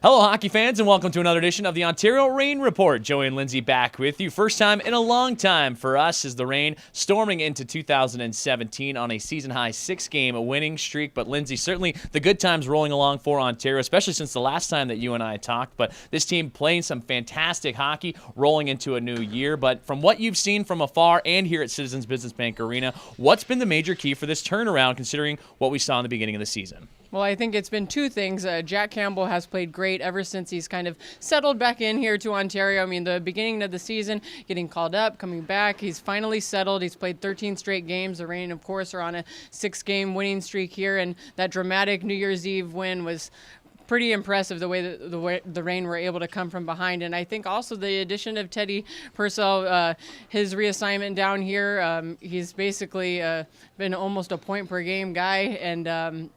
Hello, hockey fans, and welcome to another edition of the Ontario Reign Report. Joey and Lindsay back with you. First time in a long time for us as the Reign storming into 2017 on a season-high 6-game winning streak. But, Lindsay, certainly the good times rolling along for Ontario, especially since the last time that you and I talked. But this team playing some fantastic hockey rolling into a new year. But from what you've seen from afar and here at Citizens Business Bank Arena, what's been the major key for this turnaround considering what we saw in the beginning of the season? Well, I think it's been two things. Jack Campbell has played great ever since he's kind of settled back in here to Ontario. I mean, the beginning of the season, getting called up, coming back, he's finally settled. He's played 13 straight games. The Reign, of course, are on a 6-game winning streak here, and that dramatic New Year's Eve win was pretty impressive the way the Reign were able to come from behind. And I think also the addition of Teddy Purcell, his reassignment down here, he's basically been almost a point-per-game guy, and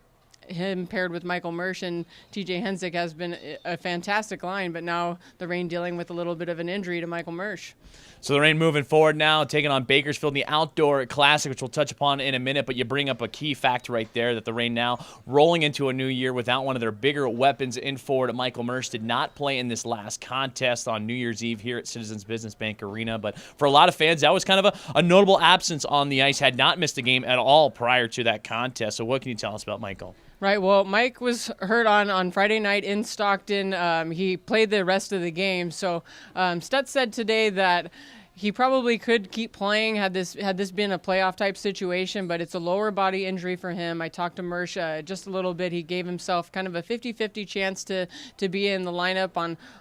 him paired with Michael Mersch and TJ Hensick has been a fantastic line, but now the Reign dealing with a little bit of an injury to Michael Mersch. So the Reign moving forward now, taking on Bakersfield in the Outdoor Classic, which we'll touch upon in a minute, but you bring up a key factor right there that the Reign now rolling into a new year without one of their bigger weapons in forward. Michael Mersch did not play in this last contest on New Year's Eve here at Citizens Business Bank Arena, but for a lot of fans, that was kind of a notable absence on the ice, had not missed a game at all prior to that contest. So what can you tell us about Michael? Right, well, Mike was hurt on Friday night in Stockton. He played the rest of the game. So Stutz said today that he probably could keep playing had this been a playoff type situation, but it's a lower body injury for him. I talked to Mersch just a little bit. He gave himself kind of a 50-50 chance to be in the lineup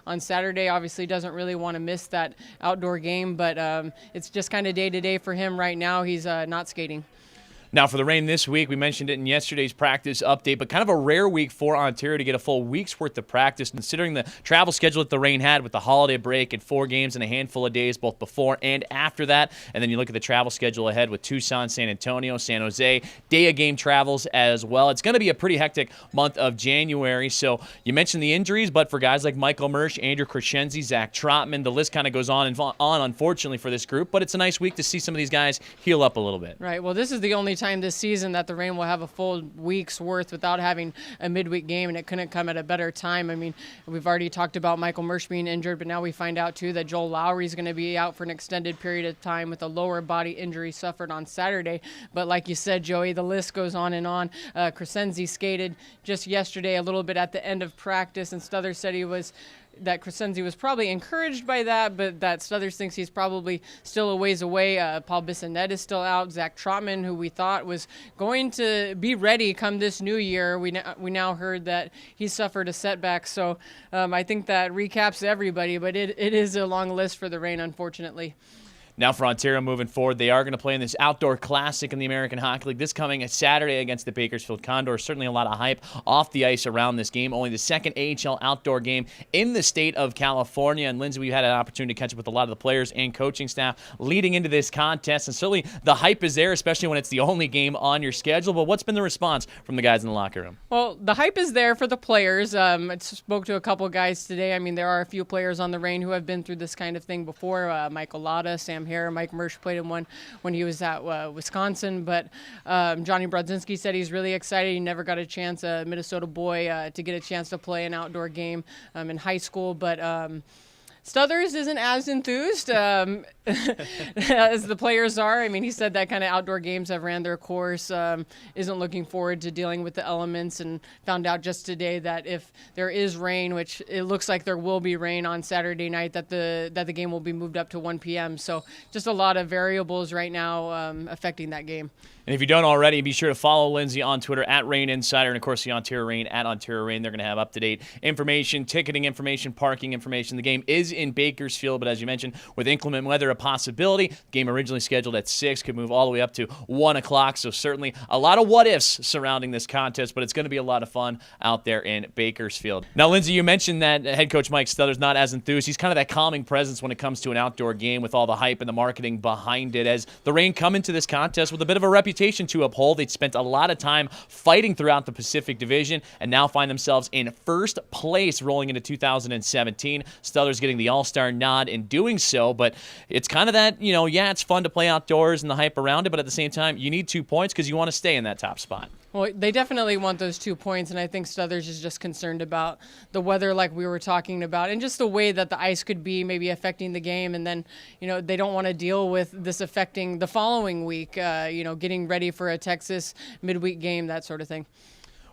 on Saturday. Obviously doesn't really want to miss that outdoor game, but it's just kind of day-to-day for him right now. He's not skating. Now, for the Reign this week, we mentioned it in yesterday's practice update, but kind of a rare week for Ontario to get a full week's worth of practice, considering the travel schedule that the Reign had with the holiday break and 4 games in a handful of days, both before and after that. And then you look at the travel schedule ahead with Tucson, San Antonio, San Jose, day-of-game travels as well. It's going to be a pretty hectic month of January. So you mentioned the injuries, but for guys like Michael Mersch, Andrew Crescenzi, Zach Trotman, the list kind of goes on and on, unfortunately, for this group. But it's a nice week to see some of these guys heal up a little bit. Right. Well, this is the only time this season that the Reign will have a full week's worth without having a midweek game, and it couldn't come at a better time. I mean, we've already talked about Michael Mersch being injured, but now we find out too that Joel Lowry is going to be out for an extended period of time with a lower body injury suffered on Saturday. But like you said, Joey, the list goes on and on. Crescenzi skated just yesterday a little bit at the end of practice, and Stuthers said that Crescenzi was probably encouraged by that, but that Stuthers thinks he's probably still a ways away. Paul Bissonnette is still out. Zach Trotman, who we thought was going to be ready come this new year, we now heard that he suffered a setback. So I think that recaps everybody, but it is a long list for the Reign, unfortunately. Now for Ontario moving forward, they are going to play in this Outdoor Classic in the American Hockey League this coming Saturday against the Bakersfield Condors. Certainly a lot of hype off the ice around this game. Only the second AHL outdoor game in the state of California. And Lindsay, we've had an opportunity to catch up with a lot of the players and coaching staff leading into this contest. And certainly the hype is there, especially when it's the only game on your schedule. But what's been the response from the guys in the locker room? Well, the hype is there for the players. I spoke to a couple guys today. I mean, there are a few players on the Reign who have been through this kind of thing before. Michael Latta, Sam Hare, Mike Mersch played in one when he was at Wisconsin. But Johnny Brodzinski said he's really excited. He never got a chance, a Minnesota boy, to get a chance to play an outdoor game in high school. But Stuthers isn't as enthused as the players are. I mean, he said that kind of outdoor games have ran their course, isn't looking forward to dealing with the elements, and found out just today that if there is rain, which it looks like there will be rain on Saturday night, that the game will be moved up to 1 p.m. So just a lot of variables right now affecting that game. And if you don't already, be sure to follow Lindsay on Twitter at Reign Insider, and of course the Ontario Reign at Ontario Reign. They're going to have up-to-date information, ticketing information, parking information. The game is in Bakersfield, but as you mentioned, with inclement weather a possibility. The game originally scheduled at 6 could move all the way up to 1 o'clock. So certainly a lot of what-ifs surrounding this contest, but it's going to be a lot of fun out there in Bakersfield. Now, Lindsay, you mentioned that head coach Mike Stuthers not as enthused. He's kind of that calming presence when it comes to an outdoor game with all the hype and the marketing behind it. As the Reign come into this contest with a bit of a reputation to uphold. They'd spent a lot of time fighting throughout the Pacific Division and now find themselves in first place rolling into 2017. Stuthers getting the the All-Star nod in doing so, but it's kind of that, it's fun to play outdoors and the hype around it, but at the same time, you need 2 points because you want to stay in that top spot. Well, they definitely want those 2 points, and I think Stothers is just concerned about the weather like we were talking about and just the way that the ice could be maybe affecting the game. And then, they don't want to deal with this affecting the following week, getting ready for a Texas midweek game, that sort of thing.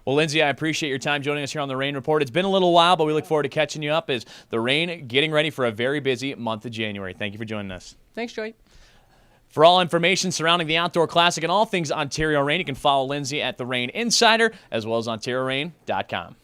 Well, Lindsay, I appreciate your time joining us here on the Rain Report. It's been a little while, but we look forward to catching you up as the Rain getting ready for a very busy month of January. Thank you for joining us. Thanks, Joey. For all information surrounding the Outdoor Classic and all things Ontario Rain, you can follow Lindsay at the Rain Insider as well as OntarioRain.com.